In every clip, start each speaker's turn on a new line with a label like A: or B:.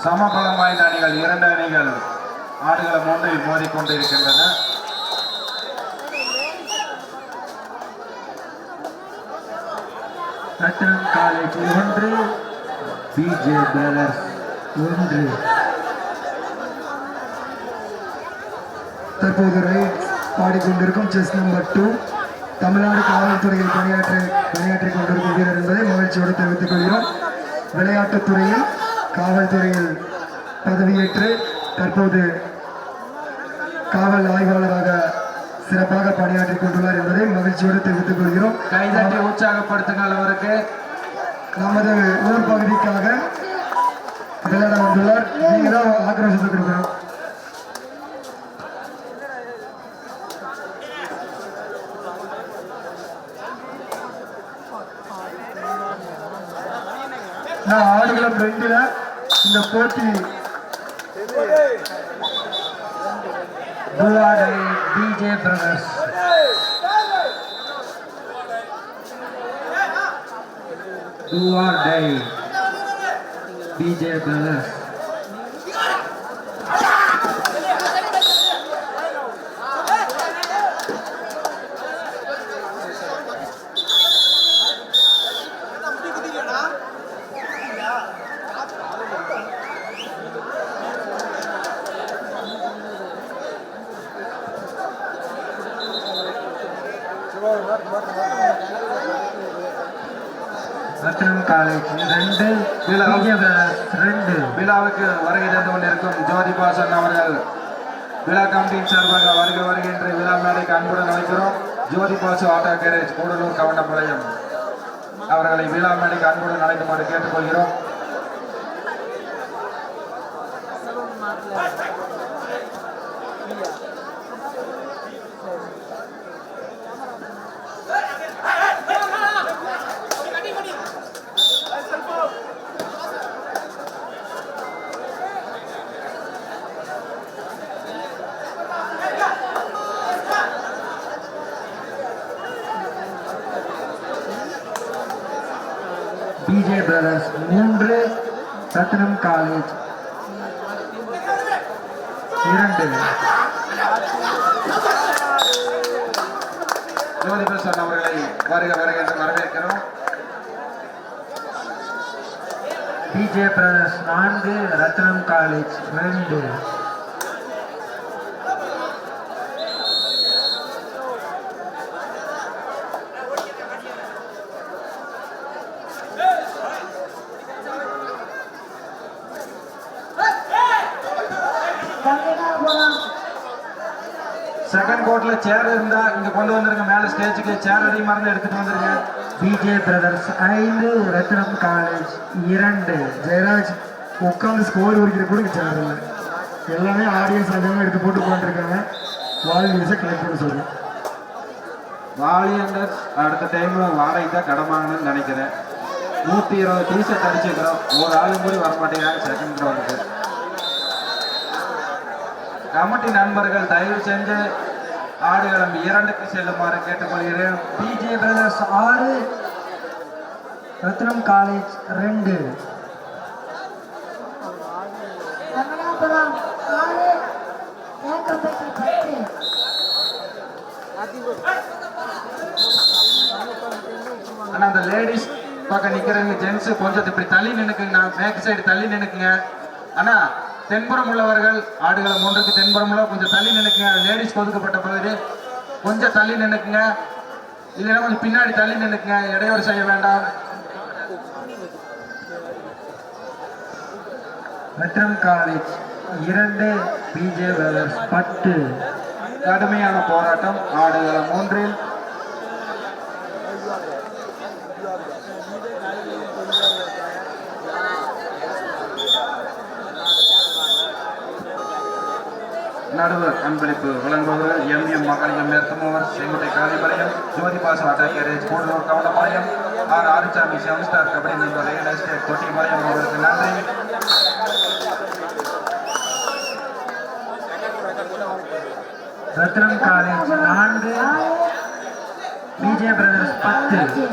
A: சமபலம் வாய்ந்த அணிகள், இரண்டு அணிகள் ஆடுகளம் ஒன்றில் மோதிக்கொண்டிருக்கின்றன.
B: ரத்னம் காலேஜ் 1, பிஜே பிரதர்ஸ் 1. தற்போது ரைட் பாடிக்கொண்டிருக்கும் செஸ் நம்பர் 2 தமிழ்நாடு காவல்துறையில் பணியாற்றிக் கொண்டிருக்கும் வீரர் என்பதை மகிழ்ச்சியோடு தெரிவித்துக் கொள்கிறோம். விளையாட்டுத்துறையில் காவல்துறையில் பதவியேற்று தற்போது காவல் ஆய்வாளராக சிறப்பாக பணியாற்றிக் கொண்டுள்ளார் என்பதை மகிழ்ச்சியோடு தெரிவித்துக் கொள்கிறோம்.
A: கைதட்டி உற்சாகப்படுத்துங்கள். அவருக்கு
B: நமது ஊர் பகுதிக்காக விளையாட வந்துள்ளார். நீங்க தான் ஆக்கிரோஷத்தை கொடுக்கிறோம். ஆடுகளம் 2ல இந்த போட்டி PJ brothers BJ brothers Ratnam college 2,
A: விழாவுக்கு வருகை தந்து கொண்டிருக்கும் ஜோதி பாசன் அவர்கள் விழா கமிட்டியின் சார்பாக வருகின்ற விழா மேடைக்கு அன்புடன் அழைக்கிறோம். ஜோதி பாசு ஆட்டோ கேரேஜ் கூடலூர் கவண்டபாளையம் அவர்களை விழா மேடைக்கு அன்புடன் அழைக்குமாறு கேட்டுக்கொள்கிறோம்.
B: பிஜே பிரதர்ஸ் 3, ரத்னம் காலேஜ் 2.
A: ஜோதி பாசன் அவர்களை வருக என்று வரவேற்கிறோம்.
B: பிஜே பிரதர்ஸ் 4, ரத்னம் காலேஜ் 2.
A: செகண்ட் கோர்ட்ல சேர் இருந்தா இங்க கொண்டு வந்துருங்க. மேல ஸ்டேஜுக்கு சேர் அதிகமா இருந்து எடுத்துட்டு வந்துருங்க.
B: பிஜே பிரதர்ஸ் 5, ரத்னம் காலேஜ் 2. ஜெயராஜ் உட்காந்து ஸ்கோர் குறிக்கிற கூட சேர் இல்லை. எல்லாமே ஆடியன்ஸ் அதிகமாக எடுத்து போட்டு போட்டுருக்காங்க. வாலியன்ஸை கலெக்ட் பண்ண சொல்றேன்.
A: வாலியண்டர்ஸ் அடுத்த டைம் வாடகை தான் கடமாங்கன்னு நினைக்கிறேன். 120 டிஷர்ட் அடிச்சுக்கிறோம். ஒரு ஆளும் கூட வரமாட்டேங்கிறாங்க செகண்ட் ரவுண்டுக்கு. கமிட்டி நண்பர்கள் தயவு செஞ்சு ஆடுகளம் 2க்கு செல்லுமாறு கேட்டுக்கொள்கிறேன்.
B: பிஜே பிரதர்ஸ் 6, ரத்னம் காலேஜ் 2.
A: ஆனா அந்த லேடிஸ் பக்கம் நிக்கிறவங்க ஜென்ஸ் கொஞ்சம் இப்படி தள்ளி நினைக்குங்க. பேக் சைடு தள்ளி நினைக்குங்க. ஆனா தென்புறம் உள்ளவர்கள் ஆடுகளம் 1க்கு தென்புறம் உள்ள கொஞ்சம் தள்ளி நினைக்குங்க. லேடிஸ் ஒதுக்கப்பட்ட பகுதி கொஞ்சம் தள்ளி நினைக்குங்க. இல்லைன்னா கொஞ்சம் பின்னாடி தள்ளி நினைக்குங்க. இடையூறு செய்ய வேண்டாம்.
B: Ratnam college 2, BJ brothers 10.
A: கடுமையான போராட்டம் ஆடுகளம் 3ல். நடுவர் அன்பளிப்பு வழங்குபவர்கள் எம் மகாலிங்கம் மேற்கமோவர் Senguttai Kalipalayam Jothi Basu auto garage Koodalur Goundapalayam R Arusamy seven star kabaddi நண்பர் ரியல் எஸ்டேட் தொட்டிபாளையம் அவர்களுக்கு நன்றி.
B: Ratnam college 4 Vijay brothers 10.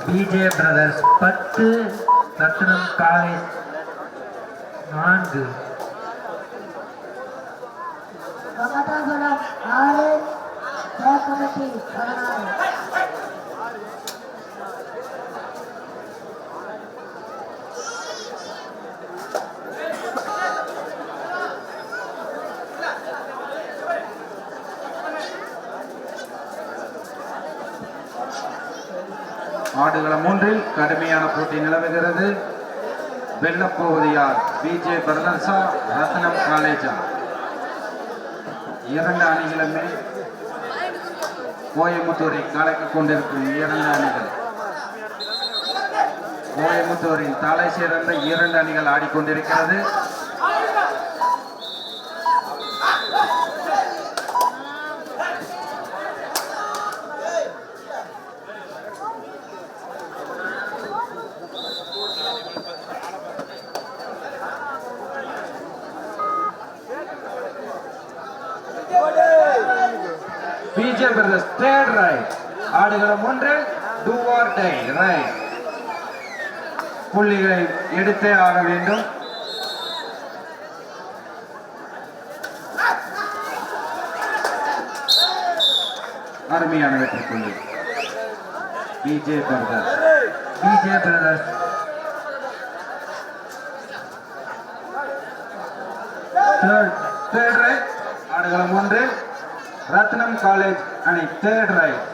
B: Vijay brothers 10 Ratnam college 4.
C: Kamathapuram 6 committee 16.
A: ஆடுகளம் 3 கடுமையான போட்டி நிலவுகிறது. வெல்லப்போவது யார்? விஜய் பிரதர்ஸா ரத்னம் காலேஜா? இரண்டு அணிகளுமே கோயம்புத்தூரை கலக்கிக் கொண்டிருக்கும் இரண்டு அணிகள். கோயம்புத்தூரின் தலை சிறந்த இரண்டு அணிகள் ஆடிக்கொண்டிருக்கிறது. Vijay brothers third raid. ஆடுகளம் 1 டூ ஆர் டை ரைட். புள்ளிகளை எடுத்தே ஆக வேண்டும். அருமையான வெற்றி புள்ளி விஜய் பிரதர்ஸ். Third raid. ஆடுகளம் 1 ரத்னம் காலேஜ் அணி தேர்ட் ரைட்.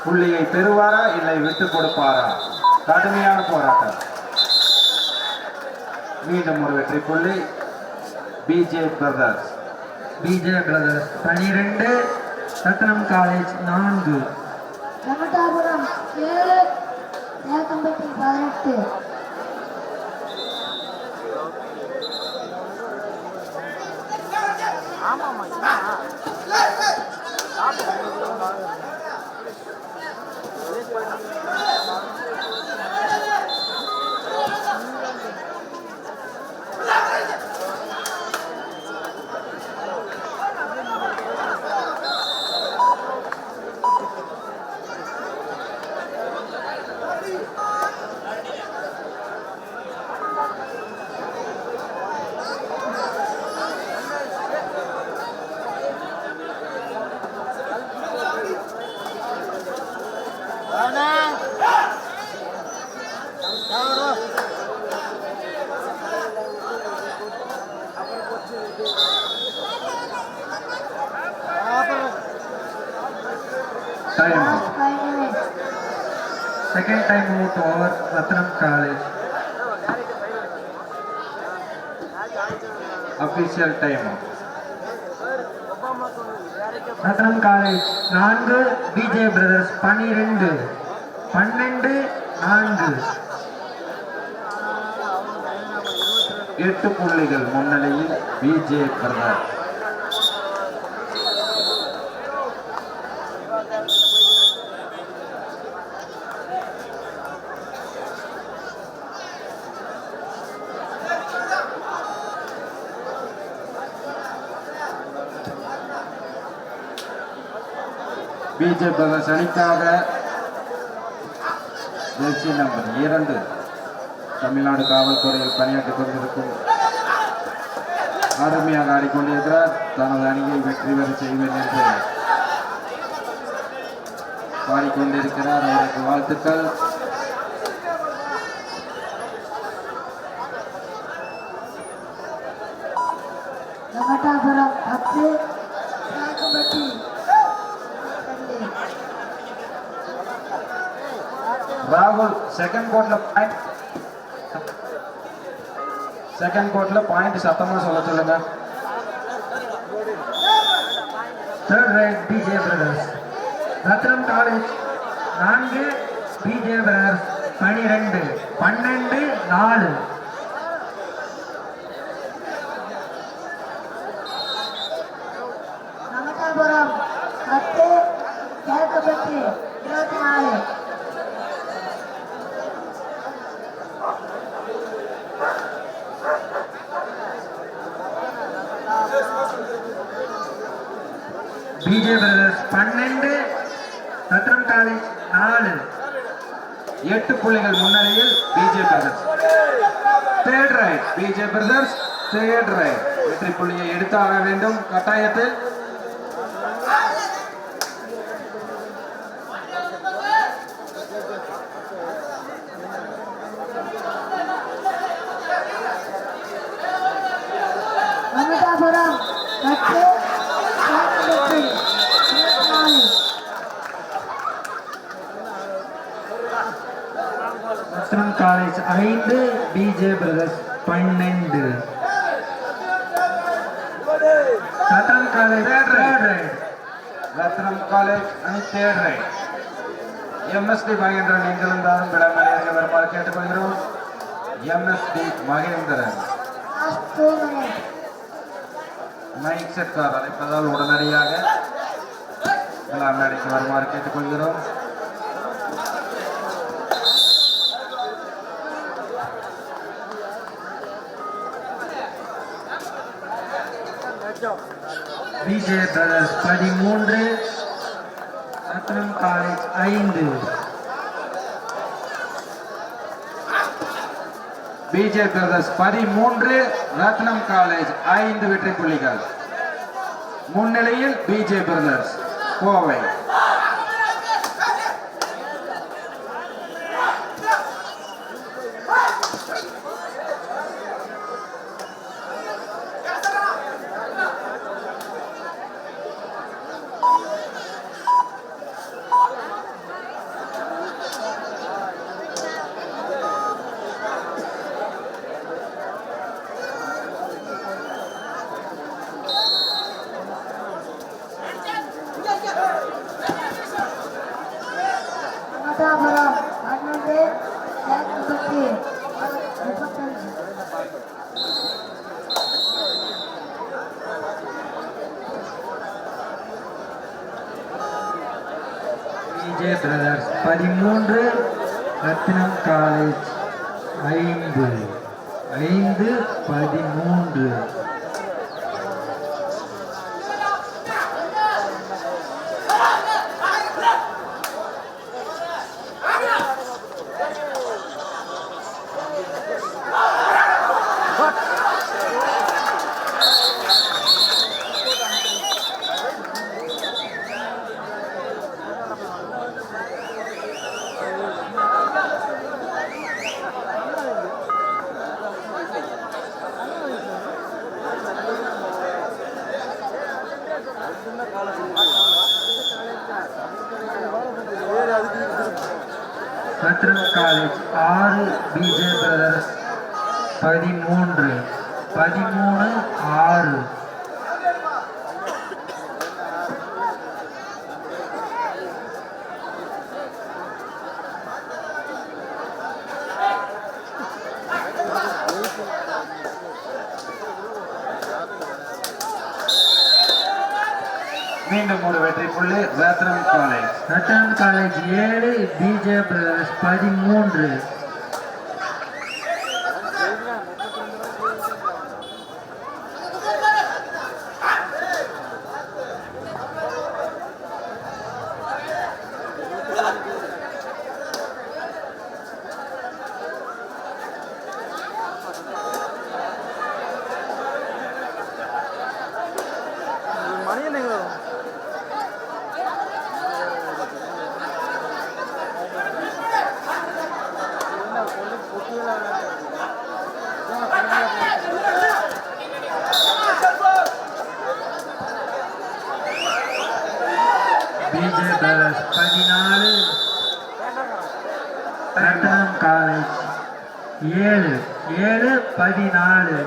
A: புள்ளியை பெறுவாரா இல்லை விட்டு கொடுப்பாரா? கடுமையான போராட்டம். மீண்டும் ஒரு வெற்றி புள்ளி Vijay brothers.
B: 12 Ratnam college 4.
C: கமதாபுரம் 7 committee 18.
B: Second time out over Ratnam College.
A: Official time out.
B: Ratnam College 4 BJ Brothers 12 4.
A: 8 புள்ளிகள் முன்னிலையில் விஜய் பிரதர்ஸ். விஜய் பிரதர்ஸ் அணிக்காக ஜெர்சி நம்பர் 2 தமிழ்நாடு காவல்துறையில் பணியாற்றிக் கொண்டிருக்கும் அருமையாக ஆடிக்கொண்டிருக்கிறார். தனது அணியை வெற்றி பெற செய்வேன் என்று பாடிக்கொண்டிருக்கிறார். அவருக்கு வாழ்த்துக்கள்.
C: வெங்கடாபுரம் 10 தேக்கம்பட்டி 2.
A: ராகுல் செகண்ட் கோட்ல பாயிண்ட் சத்தமா சொல்ல சொல்லுங்க.
B: Third raid BJ brothers. Ratnam college 4, BJ brothers 12, 4.
C: Venkatapuram 10 Thekkampatti 24.
B: BJ brothers 12, Ratnam college 4.
A: 8 புள்ளிகள் முன்னிலையில் BJ brothers. Third raid BJ brothers third raid வெற்றி புள்ளியை எடுத்தாக வேண்டும் கட்டாயத்தில்.
C: Venkatapuram 10 Thekkampatti 24.
B: Ratnam college 5, BJ brothers 12. Ratnam college third raid.
A: Ratnam college அணி தேர்ட் ரைட். எம்எஸ்டி மகேந்திரன் எங்கிருந்தாலும் விடாமல் வருமாறு கேட்டுக்கொள்கிறோம். MSD Mahendran
C: Last 2 minutes.
A: Mike செட்கார் அழைப்பதால் உடனடியாக மேடைக்கு வருமாறு கேட்டுக்கொள்கிறோம்.
B: BJ Brothers 13, Ratnam college 5.
A: BJ Brothers 13, Ratnam college 5 வெற்றி புள்ளிகள். முன்னிலையில் BJ brothers Kovai.
C: Venkatapuram 12 Thekkampatti 35.
B: BJ Brothers 13, Ratnam college 5, 13. Ratnam College 6, BJ Brothers 13, 6.
A: மீண்டும் ஒரு வெற்றி புள்ளி Ratnam College.
B: Ratnam College 7, BJ Brothers 13. 7 7-14.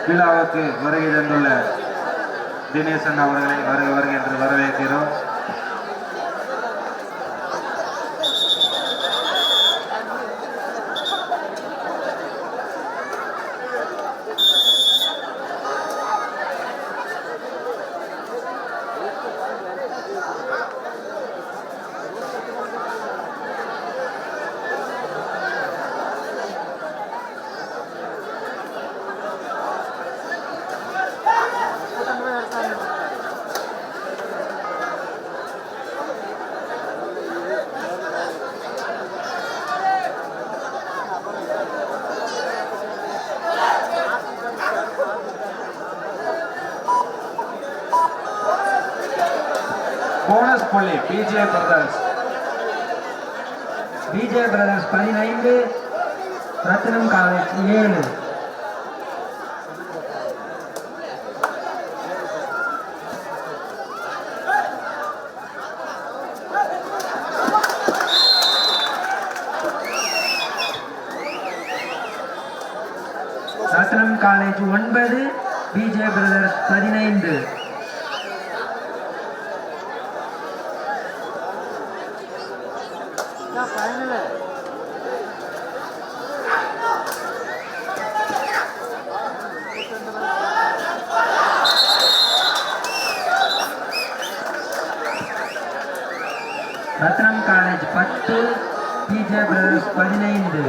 A: விழாவுக்கு வருகை தந்துள்ள தினேசன் அவர்களை வருக வருக என்று வரவேற்கிறோம். போனஸ் புள்ளி BJ brothers.
B: BJ Brothers 15, Ratnam College 7. Ratnam College 9, BJ Brothers 15. Ratnam College 10, BJ Brothers 15.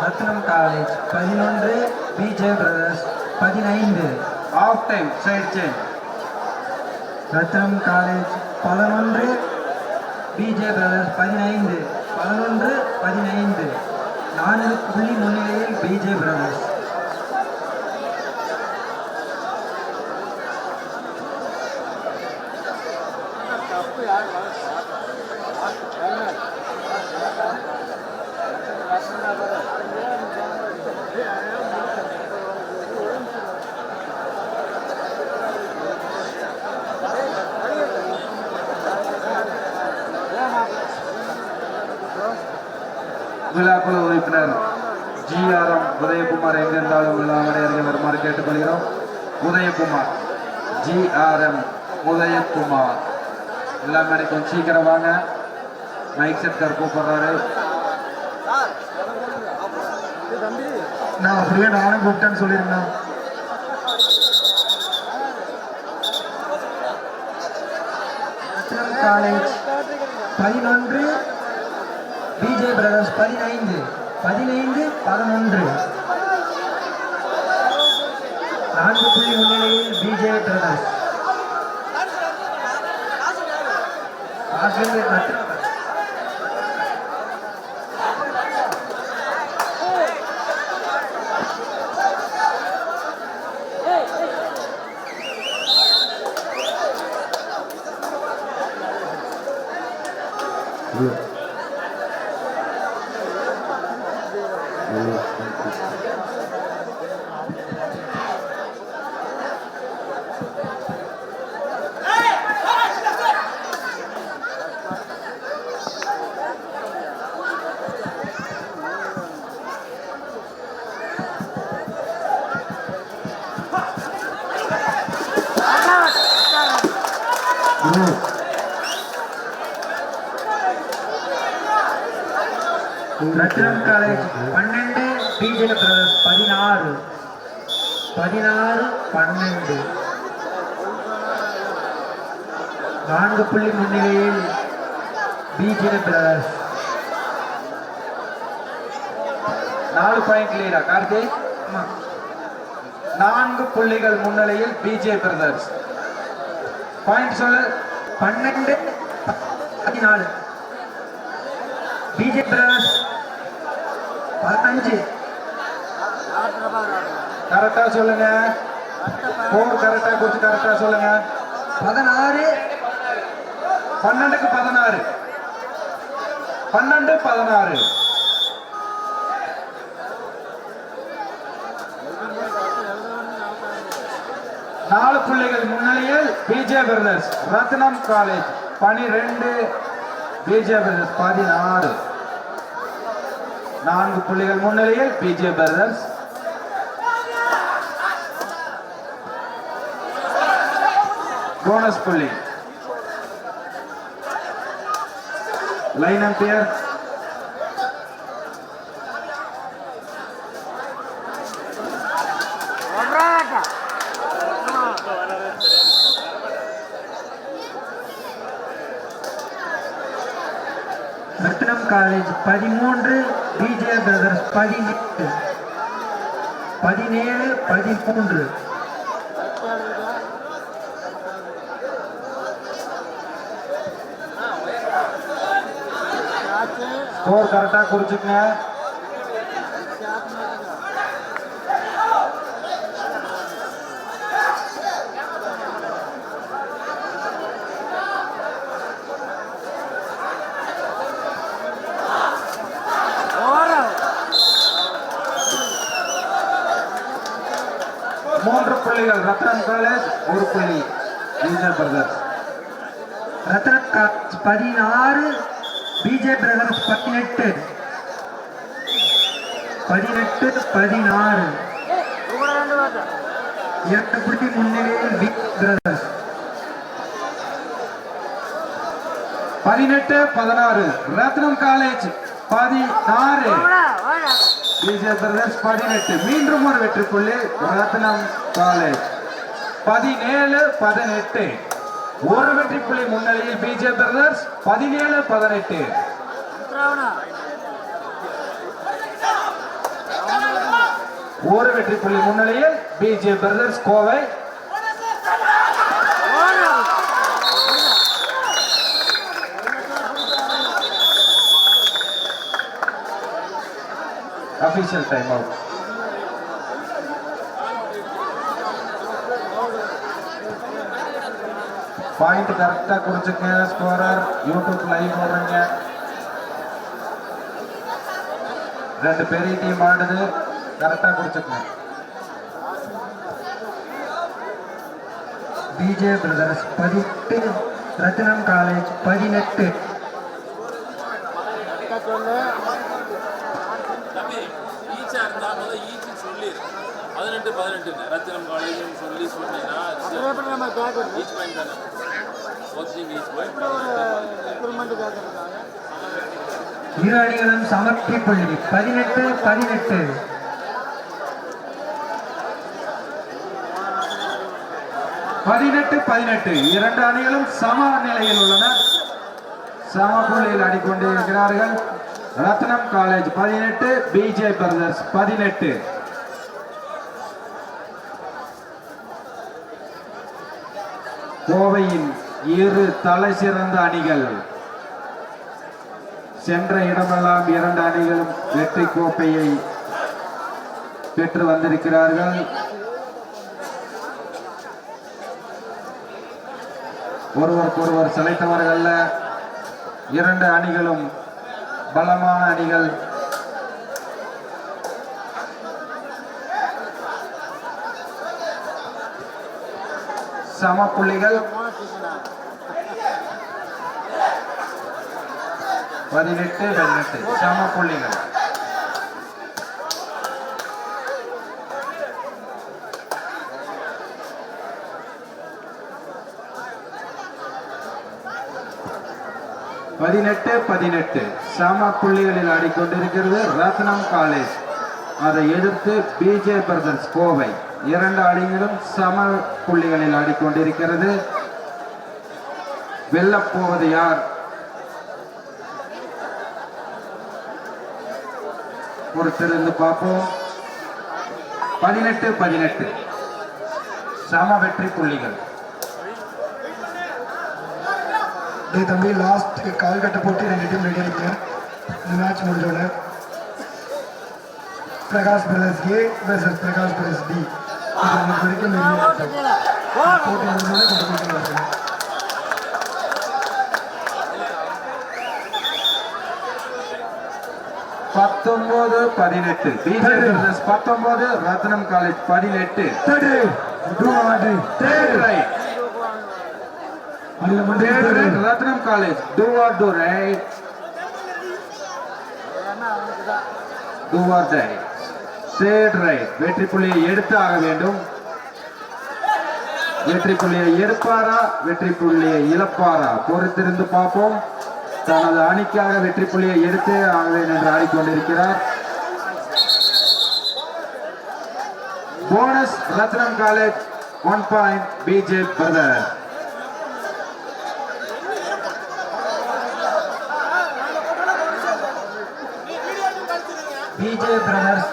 B: Ratnam College 11, BJ Brothers 15.
A: Half time side change.
B: Ratnam College 11, BJ Brothers 15. 11-15. 4 புள்ளி முன்னிலையில் பிஜே பிரதர்ஸ்.
A: விழாக்குழு உறுப்பினர் GRM உதயகுமார் எங்கிருந்தாலும் விழாவடை அருகே வருமாறு கேட்டுக்கொள்கிறோம். உதயகுமார், GRM உதயகுமார் எல்லாமே கொஞ்சம் சீக்கிரம் வாங்க. மைக் செட்கார் கூப்பிடுறாரு.
B: நான் அப்படியே நானும் கூப்பிட்டேன்னு சொல்லியிருந்தேன். ரத்னம் காலேஜ் 11, பிஜே பிரதர்ஸ் 15. 15-11. 4 புள்ளி முன்னிலையில் BJ brothers. Ratnam college 12, PJ brothers 16. 16-12. 4 புள்ளி முன்னிலையில் பிஜே பிரதர்ஸ்.
A: 4 பாயிண்ட் லீடா கார்த்தி.
B: ஆமா
A: 4 புள்ளிகள் முன்னிலையில் பிஜே பிரதர்ஸ். பாயிண்ட் சொல்லு.
B: 12-14 பிஜே பிரதர்ஸ் 15.
A: கரெக்டா சொல்லுங்க. ஸ்கோர் கரெக்டா குறிச்சு கரெக்டா சொல்லுங்க.
B: 16
A: 12க்கு 16. 12-16. நாலு புள்ளிகள் முன்னிலையில் BJ brothers. Ratnam college 12, PJ brothers 16. 4 புள்ளிகள் முன்னிலையில் பிஜே பிரதர்ஸ். போனஸ் புள்ளி. லைன் அம்பியர்
B: ரத்னம் காலேஜ் 13, பிஜே பிரதர்ஸ் 17. 17-13.
A: ஸ்கோர் கரெக்டா குறிச்சுக்கங்க. மூன்று புள்ளிகள் ரத்னம் காலேஜ், 1 புள்ளி BJ brothers.
B: Ratnam college 16, PJ brothers 18. 18-16. 2 புள்ளி முன்னிலையில் பிஜே பிரதர்ஸ்.
A: 18-16 ரத்னம் காலேஜ் 16, பிஜே பிரதர்ஸ் 18. மீண்டும் ஒரு வெற்றி புள்ளி ரத்னம் காலேஜ். 17-18. ஒரு வெற்றி புள்ளி முன்னிலையில் பிஜே பிரதர்ஸ். 17-18. ஒரு வெற்றி புள்ளி முன்னிலையில் BJ brothers Kovai. Official time out. Point கரெக்டா குறிச்சுங்க. ஸ்கோரர் யூடியூப் லைவ் போடுறீங்க. 2 பெரிய டீம் ஆடுது. கரெக்டா குறிச்சுங்க.
B: PJ brothers 18, Ratnam College 18.
D: ஈச்சா இருந்தா முதல்ல ஈச்சு சொல்லிடு. 18-18 ரத்தினம் காலேஜ் சொல்லி சொன்னீங்கன்னா ஈச் பாயிண்ட் தானே. Coaching each point.
B: இரு அணிகளும் சமர்ப்பி புள்ளி 18-18.
A: 18-18. 2 அணிகளும் சம நிலையில் உள்ளன. சம புள்ளியில் ஆடிக்கொண்டிருக்கிறார்கள். ரத்னம் காலேஜ் 18, பிஜே பிரதர்ஸ் 18. கோவையின் 2 தலை சிறந்த அணிகள். சென்ற இடமெல்லாம் 2 அணிகளும் வெற்றி கோப்பையை பெற்று வந்திருக்கிறார்கள். ஒருவருக்கொருவர் சிலைத்தவர்கள். 2 அணிகளும் பலமான அணிகள். சம புள்ளிகள். 18-18 சம புள்ளிகள். சம புள்ளிகளில் ஆடிக்கொண்டிருக்கிறது ரத்னம் காலேஜ். அதை எதிர்த்து பிஜே பிரதர்ஸ் கோவை. 2 அணிகளும் சம புள்ளிகளில் ஆடிக்கொண்டிருக்கிறது. வெல்லப்போவது யார்? பொறுத்திருந்து பார்ப்போம். 18-18 சம வெற்றி புள்ளிகள்.
B: டேய் தம்பி, லாஸ்ட் கால் கட்ட போட்டு 2 டீம் ரெடி ஆகிங்க. இந்த மேட்ச் முடிஞ்சோட Prakash brothers A versus Prakash brothers D. இது வரைக்கும் போட்டி முடிஞ்சோட கொண்டு போயிட்டு வரணும்.
A: 19-18 BJ Brothers 19, Ratnam College 18. Ratnam College do or die. Third right. வெற்றி புள்ளியை எடுத்து ஆக வேண்டும். வெற்றி புள்ளியை எடுப்பாரா, வெற்றி புள்ளியை இழப்பாரா, பொறுத்திருந்து பார்ப்போம். தனது அணிக்காக வெற்றி புள்ளியை எடுத்து ஆவேன் என்று ஆடிக்கொண்டிருக்கிறார். Bonus Ratnam college 1 point BJ Brothers.
B: BJ brothers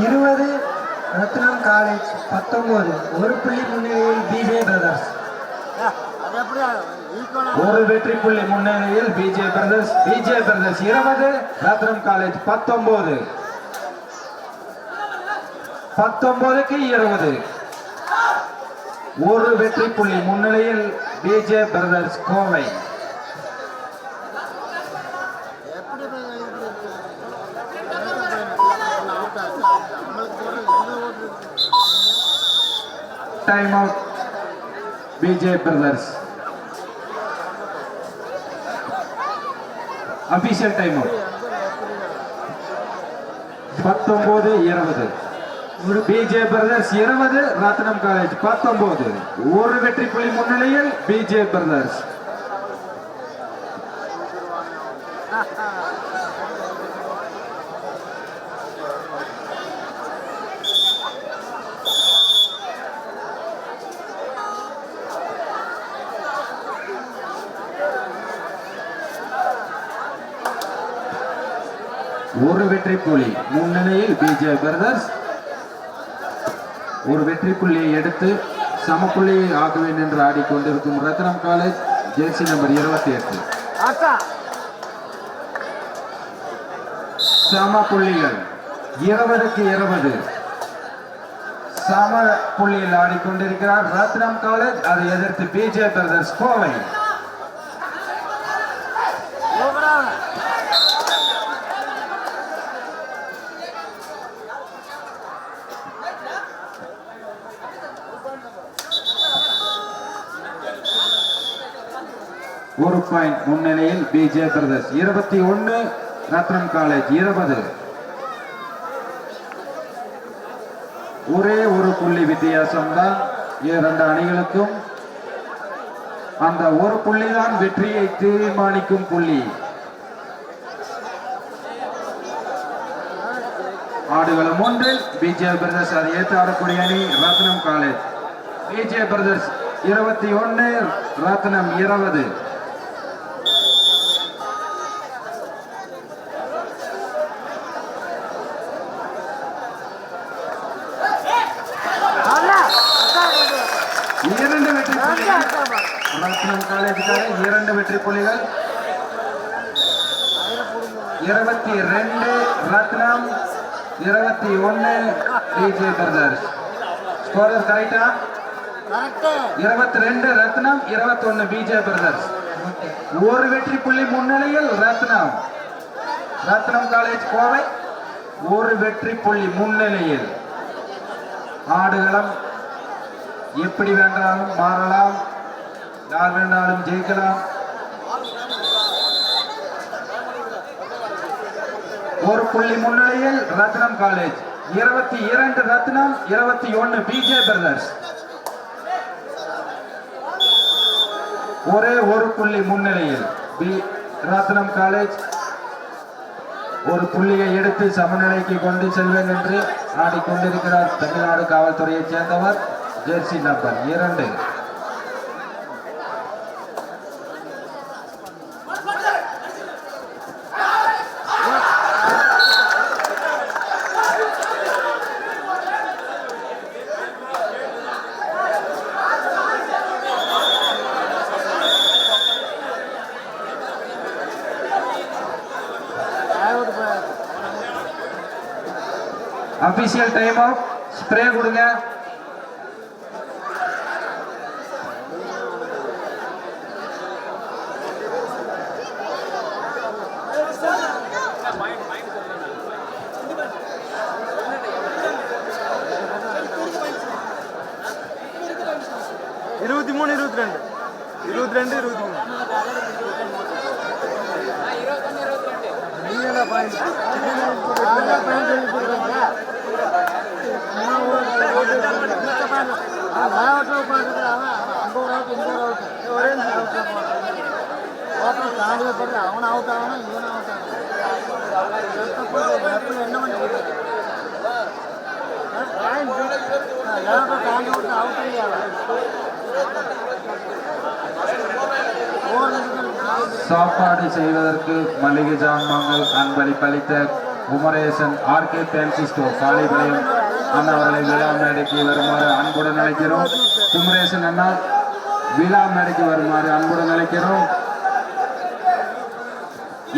B: 20, Ratnam college 19. ஒரு புள்ளி முன்னிலையில் பிஜே பிரதர்ஸ்.
A: ஒரு வெற்றி புள்ளி முன்னிலையில் BJ Brothers 20, ரத்னம் காலேஜ் 19. 19க்கு 20. ஒரு வெற்றி புள்ளி முன்னிலையில் BJ Brothers Kovai. Time out BJ Brothers. Official time out. 19-20. BJ Brothers 20, Ratnam college 19. ஒரு வெற்றி புள்ளி முன்னிலையில் BJ Brothers. ஒரு வெற்றி புள்ளி முன்னிலையில் BJ Brothers. ஒரு வெற்றி புள்ளியை எடுத்து சம புள்ளியை ஆக்குவேன் என்று ஆடிக்கொண்டிருக்கும் ரத்னம் காலேஜ் ஜெர்சி நம்பர் 28. சம புள்ளிகள் 20க்கு 20 சம புள்ளியில் ஆடிக்கொண்டிருக்கிறார் ரத்னம் காலேஜ். அதை எதிர்த்து BJ Brothers கோவை. ஒரு பாயிண்ட் முன்னிலையில் BJ Brothers 21, ரத்னம் காலேஜ் 20. ஒரே ஒரு புள்ளி வித்தியாசம் தான் இரண்டு அணிகளுக்கும். அந்த ஒரு புள்ளி தான் வெற்றியை தீர்மானிக்கும் புள்ளி. ஆடுகளம் ஒன்றில் BJ Brothers அதை ஏற்று ஆடக்கூடிய அணி ரத்னம் காலேஜ். BJ Brothers 21, ரத்னம் 20. இரண்டு வெற்றி புள்ளிகள் ரத்னம் காலேஜுக்காக. 2 வெற்றி புள்ளிகள். 22 ரத்னம், 21 BJ Brothers. ஸ்கோரர் கரெக்டா? 22 ரத்னம், 21 BJ Brothers. ஒரு வெற்றி புள்ளி முன்னிலையில் ரத்னம் காலேஜ் கோவை. ஒரு வெற்றி புள்ளி முன்னிலையில். ஆடுகளம் எப்படி வேண்டாலும் மாறலாம், யார் வேண்டாலும் ஜெயிக்கலாம். ஒரு புள்ளி முன்னிலையில் ரத்னம் காலேஜ். 22 ரத்னம், 21 BJ Brothers. ஒரே ஒரு புள்ளி முன்னிலையில் ரத்னம் காலேஜ். ஒரு புள்ளியை எடுத்து சமநிலைக்கு கொண்டு செல்வேன் என்று ஆடிக்கொண்டிருக்கிறார் தமிழ்நாடு காவல்துறையைச் சேர்ந்தவர் jersey number 2. Official time off. Spray கொடுங்க.
B: இருபத்தி மூணு இருபத்தி ரெண்டு இருபத்தி ரெண்டு இருபத்தி மூணு
C: அவன் அவுட் ஆகணும் இவன் அவுட் ஆகணும் என்ன பண்ணி
A: சாப்பாடு செய்வதற்கு மளிகை ஜாமான்கள் அன்பளிப்பளித்த Kumaresan RK fancy store Kalipalayam அண்ணா அவர்களை விழா மேடைக்கு வருமாறு அன்புடன் அழைக்கிறோம். குமரேசன் அண்ணா விழா மேடைக்கு வருமாறு அன்புடன் அழைக்கிறோம்.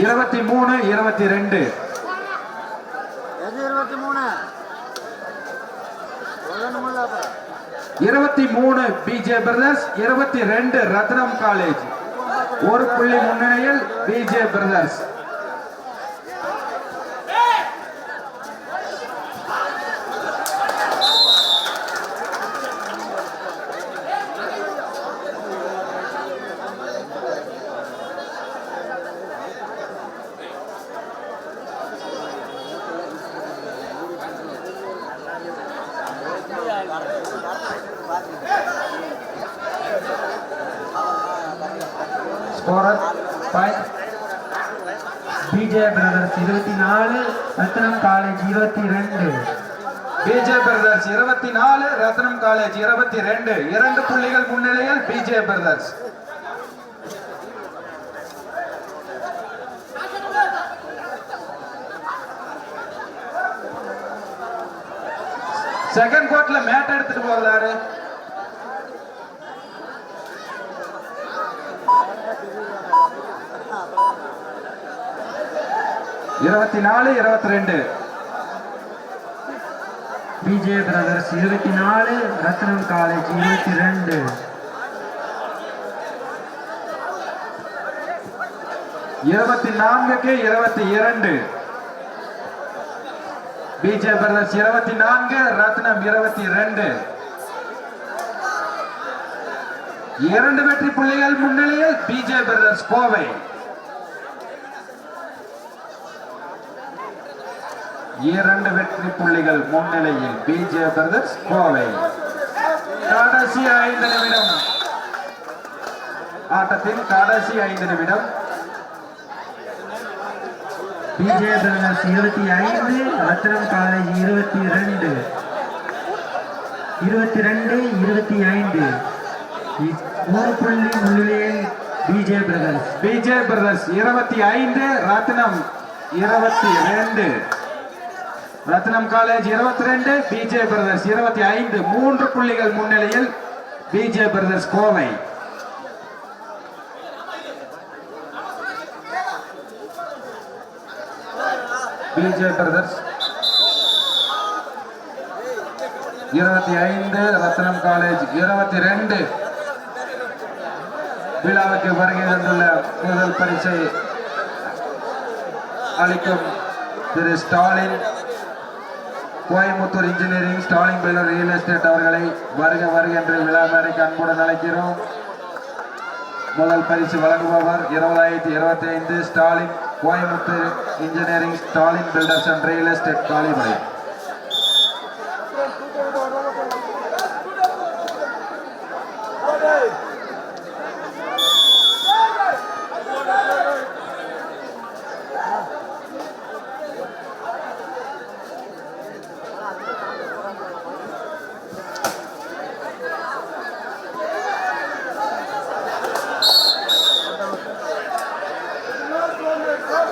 A: 23 22 23 பிஜே பிரதர்ஸ், 22 ரத்னம் காலேஜ். ஒரு புள்ளி முன்னிலையில் BJ Brothers. Scorer
B: BJ Brothers 24 Ratnam college 22.
A: BJ Brothers 24 Ratnam college 22. 2 புள்ளிகள் முன்னிலையில் பிஜே பிரதர்ஸ். செகண்ட் கோர்ட்ல மேட் எடுத்துட்டு போகிறாரு. இருபத்தி 22
B: பிஜே பிரதர்ஸ் 24 ரத்னம் காலேஜ் 22.
A: 24க்கு 22 பிஜே பிரதர்ஸ் 24 ரத்னம் 22. 2 வெற்றி புள்ளிகள் முன்னிலையில் பிஜே பிரதர்ஸ் கோவை. 2 வெற்றி புள்ளிகள் முன்னிலையில் பிஜே பிரதர்ஸ் கோவை. கடைசி 5 நிமிடம் ஆட்டத்தின் கடைசி 5 நிமிடம்.
B: PJ brothers 25 Ratnam college 22. 22-25 3 புள்ளி முன்னிலையில் BJ brothers.
A: BJ brothers 25 Ratnam 22. Ratnam college 22 BJ brothers 25. 3 புள்ளிகள் முன்னிலையில் BJ brothers Kovai. BJ brothers 25 Ratnam college 22. விழாவுக்கு வருகை தந்துள்ள முதல் பரிசை அளிக்கும் Thiru Stalin Coimbatore engineering Stalin builder real estate அவர்களை வருக வருக என்று விழா மேடைக்கு அன்புடன் அழைக்கிறோம். முதல் பரிசு வழங்குபவர் 2025 Stalin Coimbatore engineering Stalin filters and real estate Kalipalayam.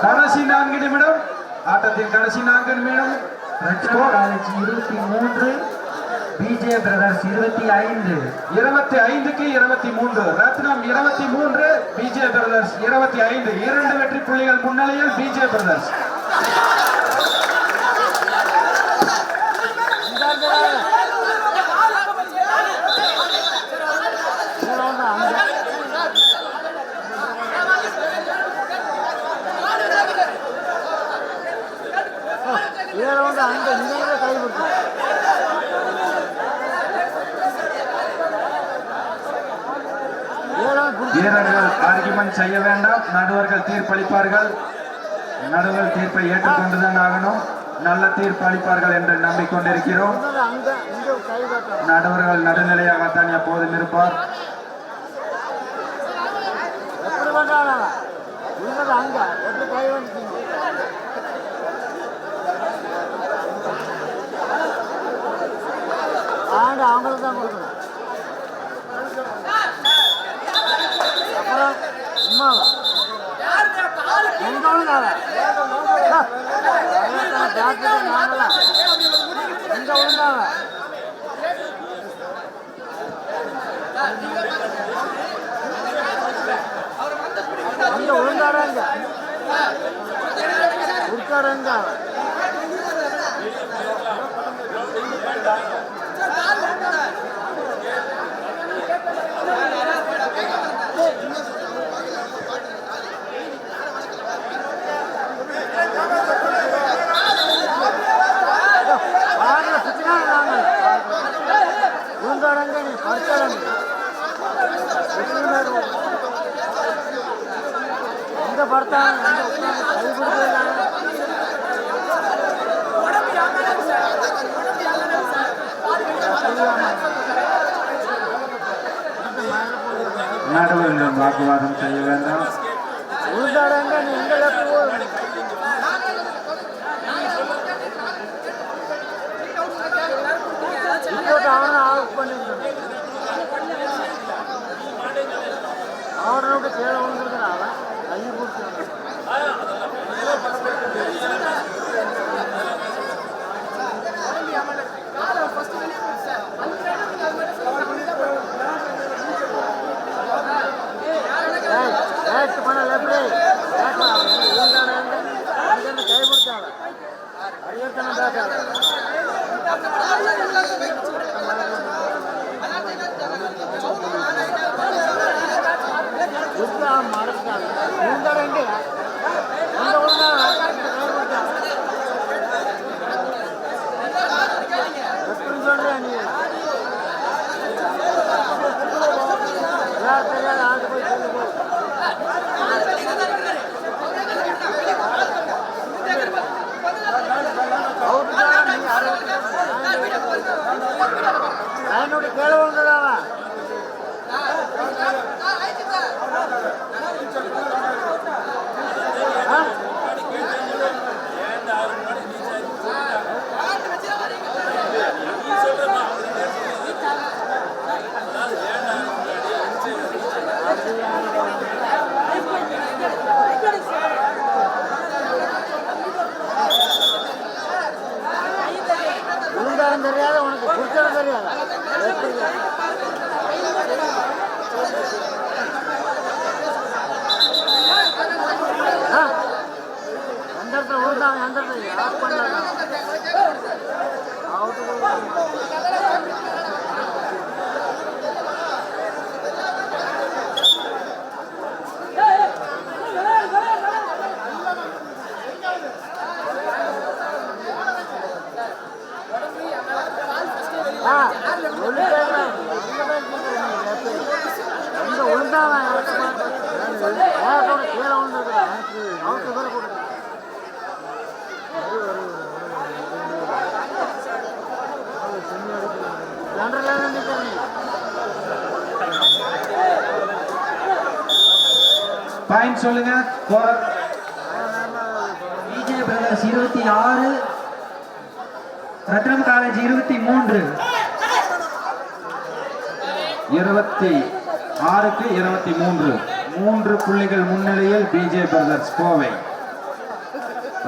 A: கடைசி 4 நிமிடம் ஆட்டத்தின் கடைசி 4 நிமிடம்.
B: ரத்னம் காலேஜ் 23 பிஜே பிரதர்ஸ் 25.
A: 25க்கு 23 ரத்னம் 23 பிஜே பிரதர்ஸ் 25. 2 வெற்றி புள்ளிகள் முன்னிலையில் பிஜே பிரதர்ஸ். வீரர்கள் ஆர்கியுமெண்ட் செய்ய வேண்டாம். நடுவர்கள் தீர்ப்பளிப்பார்கள். நடுவர் தீர்ப்பை ஏற்றுக்கொண்டுதான் ஆகணும். நல்ல தீர்ப்பு அளிப்பார்கள் என்று நம்பிக்கொண்டிருக்கிறோம். நடுவர்கள் நடுநிலையாகத்தான் எப்போதும் இருப்பார்.
C: அவங்களுக்கு தான் கொடுக்கணும். அப்புறம் சும்மா எங்க விழுந்தாங்க எங்க விழுந்தாங்க அங்க விழுந்தாராங்க கொடுத்தாராங்க. விழுந்தாராங்க நீ படுத்தாராங்க எங்க படுத்தாங்க கை கொடுத்தாங்க.
A: நடுவர்கள் வாக்குவாதம் செய்ய வேண்டாம்.
C: விழுந்தாராங்க நீ எங்க அவனை ஆஃப் பண்ணிருக்கணும். அவனோட கீழே விழுந்துருக்கிறான் கை கொடுத்து பண்ணல எப்படி கை கொடுத்தாங்க ஐயத்தனம் பேசாத மறந்துட்டாங்க விழுந்தாரங்க அந்த விழுந்தாங்க எப்படி சொல்றியா நீ யார் தெரியாத ஆண்டு போய் சொல்லி போ. என்னோட கேள்வி விழுந்ததாவா விழுந்தாலும் தெரியாது உனக்கு பிடிச்சாலும் தெரியாது. எந்த இடத்துல விழுந்தாங்க எந்த இடத்துல ஆஃப் பண்ணாங்க விழுந்தாங்க கீழே விழுந்துருக்குறான் அவருக்கு பேர் கொடுக்க
A: பாயிண்ட் சொல்லுங்க.
B: BJ brothers 26, Ratnam college 23.
A: 26க்கு 23 3 புள்ளிகள் முன்னிலையில் BJ brothers Kovai.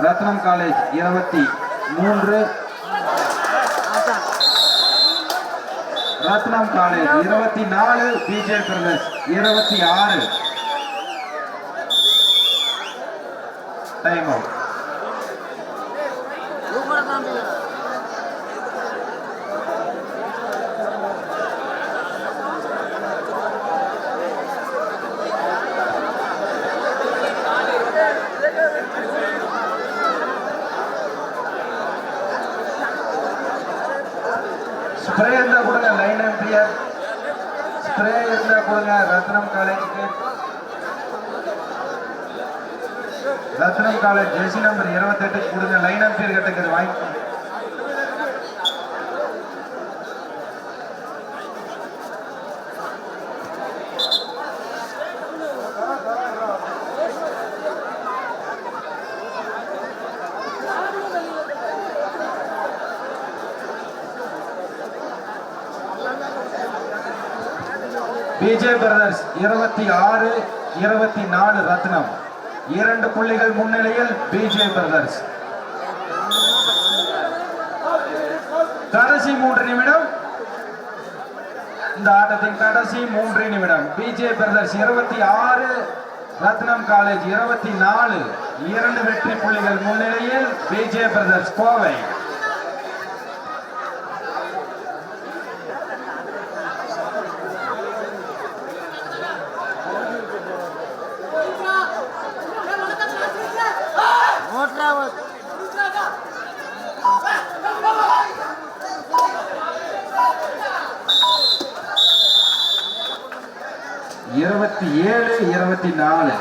A: Ratnam college 23, Ratnam college 24, BJ brothers 26. Time out. Spray இருந்தா கொடுங்க. லைன் எம்பியர் ஸ்ப்ரே இருந்தா கொடுங்க ரத்னம் காலேஜுக்கு. ரத்னம் காலேஜ் ஜெர்சி நம்பர் 28 கொடுங்க. லைன் அம்பீர் கட்டுக்குது வாங்கி. பிஜே பிரதர்ஸ் 26 24 ரத்னம் 2 புள்ளிகள் முன்னிலையில் பிஜே பிரதர்ஸ். கடைசி 3 நிமிடம், இந்த ஆட்டத்தின் கடைசி 3 நிமிடம். பிஜே பிரதர்ஸ் 26 ரத்னம் காலேஜ் 24 2 வெற்றி புள்ளிகள் முன்னிலையில் பிஜே பிரதர்ஸ் கோவை.
C: மோட்ராவத்
A: 27-24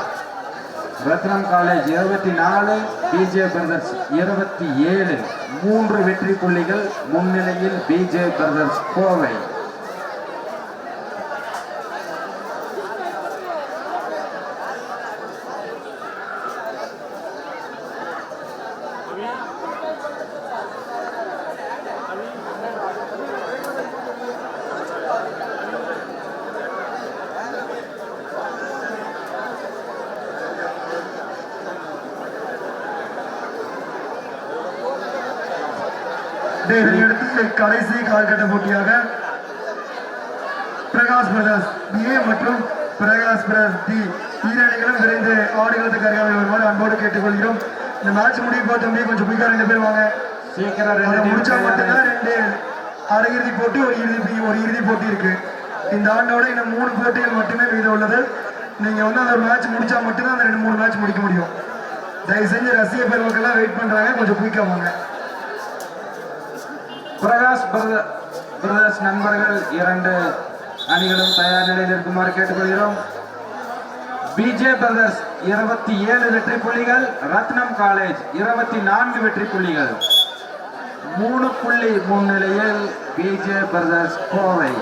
A: ரத்னம் காலேஜ் 24 பிஜே பிரதர்ஸ் 27 3 வெற்றி புள்ளிகள் முன்னிலையில் பிஜே பிரதர்ஸ் கோவை.
B: இதையடுத்து கடைசி கால்கட்ட போட்டியாக பிரகாஷ் பிரதர்ஸ் ஏ மற்றும் பிரகாஷ் பிரதர்ஸ் டி ஈரணிகளும் விரைந்து ஆடுகளத்துக்கு அருகாமல் வருமாறு அன்போடு கேட்டுக்கொள்கிறோம். இந்த மேட்ச் முடிவு தம்பி கொஞ்சம் குயிக்கா 2 பேர் வாங்க.
A: சீக்கிரம்
B: முடிச்சா மட்டும்தான் 2 அரையிறுதி போட்டி ஒரு இறுதி போட்டி இருக்கு. இந்த ஆண்டோட இன்னும் 3 போட்டிகள் மட்டுமே மீதம் உள்ளது. நீங்க வந்து அந்த மேட்ச் முடிச்சா மட்டும்தான் அந்த 2-3 மேட்ச் முடிக்க முடியும். தயவு செஞ்சு ரசிக பெருமக்கெல்லாம் வெயிட் பண்றாங்க, கொஞ்சம் குயிக்கா வாங்க.
A: பிரகாஷ் பிரதர்ஸ் நண்பர்கள் 2 அணிகளும் தயார் நிலையில் இருக்குமாறு கேட்டுக்கொள்கிறோம். பிஜே பிரதர்ஸ் 27 வெற்றி புள்ளிகள், ரத்னம் காலேஜ் 24 வெற்றி புள்ளிகள், 3 புள்ளி முன்னிலையில் பிஜே பிரதர்ஸ் கோவை.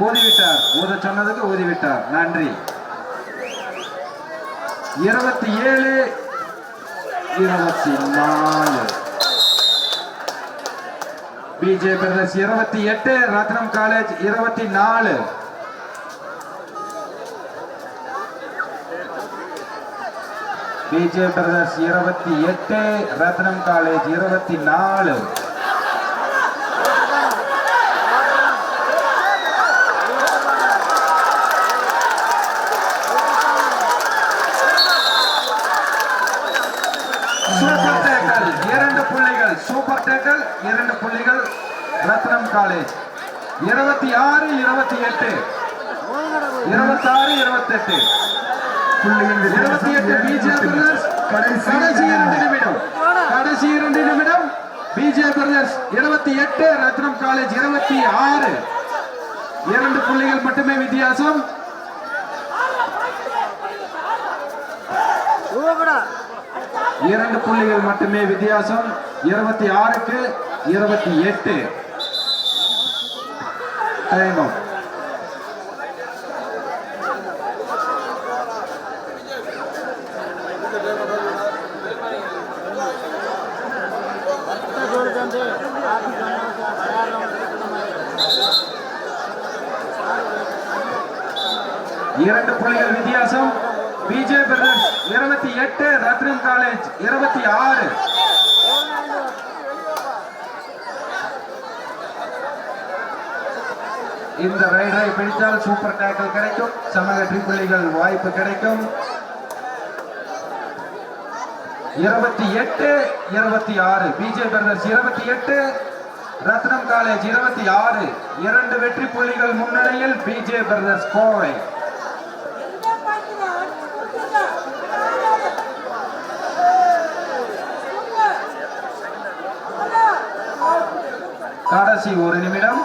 A: ஊதிவிட்டார், ஊத சொன்னதுக்கு ஊதிவிட்டார், நன்றி. 27-24 பிஜே பிரதர்ஸ் 28 ரத்னம் காலேஜ் 24. பிஜே பிரதர்ஸ் 28 ரத்னம் காலேஜ் 24. சூப்பர் டேக்கல் 2 புள்ளிகள் ரத்னம் காலேஜ். 26-28 26-28 28 PJ brothers. கடைசி 2 நிமிடம் பிஜே பிரதர்ஸ் 28 ரத்னம் காலேஜ் 26 2 புள்ளிகள் மட்டுமே வித்தியாசம். இரண்டு புள்ளிகள் மட்டுமே வித்தியாசம். 26க்கு 28 டைம் அவுட். இரண்டு புள்ளிகள் வித்தியாசம். பிஜே பிரதர்ஸ் 28 ரத்னம் காலேஜ் 26. இந்த ரைடரை பிடித்தால் சூப்பர் டேக்கிள் கிடைக்கும், சம வெற்றி புள்ளிகள் வாய்ப்பு கிடைக்கும். 28-26 பிஜே பிரதர்ஸ் 28, ரத்னம் காலேஜ் 26. 2 வெற்றி புள்ளிகள் முன்னிலையில் பிஜே பிரதர்ஸ் கோவை. கடைசி 1 நிமிடம்,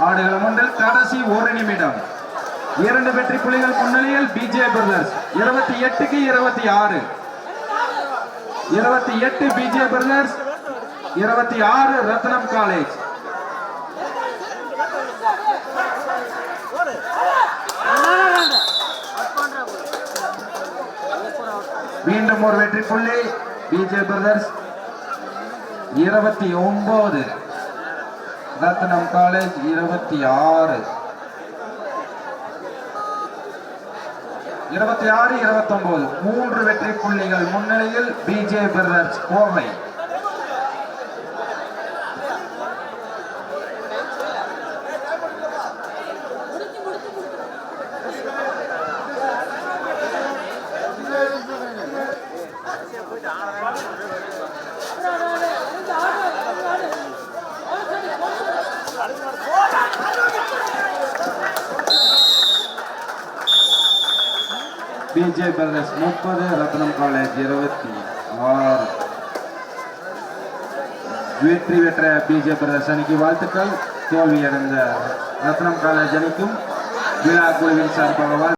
A: ஆடுகளம் ஒன்றில் கடைசி 1 நிமிடம். 2 வெற்றி புள்ளிகள் முன்னிலையில் BJ brothers 28-26. 28 PJ brothers, 26 Ratnam college. மீண்டும் ஒரு வெற்றி புள்ளி பிஜே பிரதர்ஸ். 29 ரத்னம் காலேஜ் 26. 26-29 3 வெற்றி புள்ளிகள் முன்னிலையில் BJ brothers Kovai. BJ Brothers 30, Ratnam College 26. வெற்றி பெற்ற பிஜே பிரதர்ஸ் அணிக்கு வாழ்த்துக்கள். தோல்வியடைந்த ரத்னம் காலேஜ் அணிக்கும் விழா குழுவின் சார்பாக